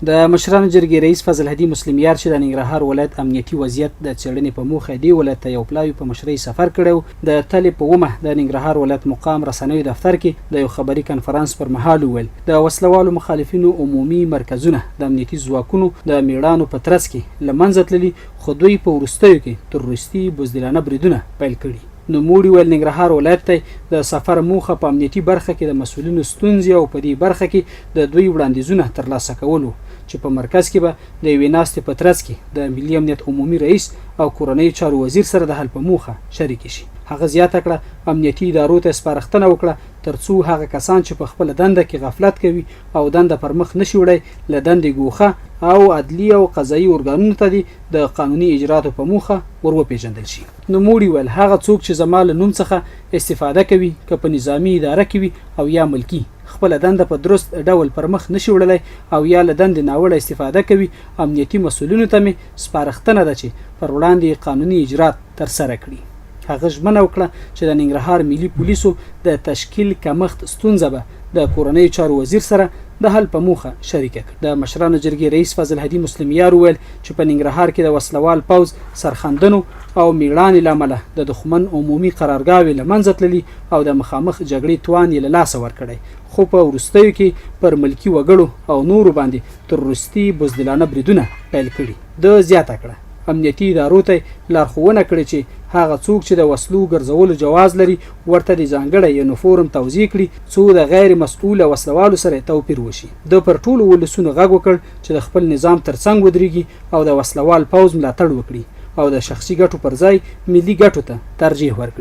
د مشرانو جرګې رئیس فضل هدي مسلمیار چې د ننګرهار ولایت امنیتي وضعیت د څېړنې په موخه دی ولایت ته یو پلاوی په مشرۍ سفر کړی د تلې په ومه د ننګرهار ولایت مقام رسنیو دفتر کې د یو خبري کنفرانس پر مهال وویل د وسلوالو مخالفینو عمومي مرکزونه د امنیتي ځواکونو د میړانو په ترڅ کې له منځه تللي خو دوی په وروستیو کې تروریستي بزدلانه بریدونه پیل کړي. نوموړي ویل ننګرهار ولایت ته د سفر موخه په امنیتي برخه کې د مسؤلینو ستونزې او په دې برخه کې د دوی وړاندیزونه ترلاسه کولو چې په مرکز کې به د یوې ناستې په ترڅ کې د ملي امنیت عمومي رئیس او کورنۍ چارو وزیر سره د حل په موخه شریک شي. هغه زیاته کړه امنیتي ادارو ته سپارښتنه وکړه ترڅو هغه کسان چې په خپل دنده کې غفلت کوي او دنده پر مخ نشي وړي له دندې ګوښه او عدلي او قضایي ارګانونو ته د قانوني اجراتو په موخه وروپېژندل شي. نوموړي ویل هغه څوک چې زما له نوم څخه استفاده کوي که په نظامي اداره کې وي او یا ملکي خپل دنده په درست ډول پر مخ نشي وړلی او یا له دندې ناوړه استفاده کوي امنیتي مسؤلینو ته مې سپارښتنه ده چې پر وړاندې قانوني اجرات ترسره کړي. هغه ژمنه وکړه چې د ننګرهار ملي پولیسو د تشکیل کمښت ستونزه به د کورنۍ چارو وزیر سره د حل په موخه شریکه کړه. د مشرانو جرګې رئیس فضل هدي مسلمیار وویل چې په ننګرهار کې د وسلوال پوځ سرښندنو او میړانې له امله د دښمن عمومي قرارګاوې له منځه تللي او د مخامخ جګړې توان یې له لاسه ورکړی خو په وروستیو کې پر ملکي وګړو او نورو باندې تروریستي بزدلانه بریدونه پیل کړي. د زیاته کړه امنیتي ادارو ته لارښوونه کړې چې هغه څوک چې د وسلو ګرځولو جواز لري ورته د ځانګړی یونیفورم توضیح کړي څو د غیر مسؤله وسلوالو سره توپیر وشي. د پر ټولو ولسونو غږ وکړ چې د خپل نظام ترڅنګ ودرېږي او د وسلوال پوځ ملاتړ وکړي او د شخصي ګټو پر ځای ملي ګټو ته ترجیح ورکړي.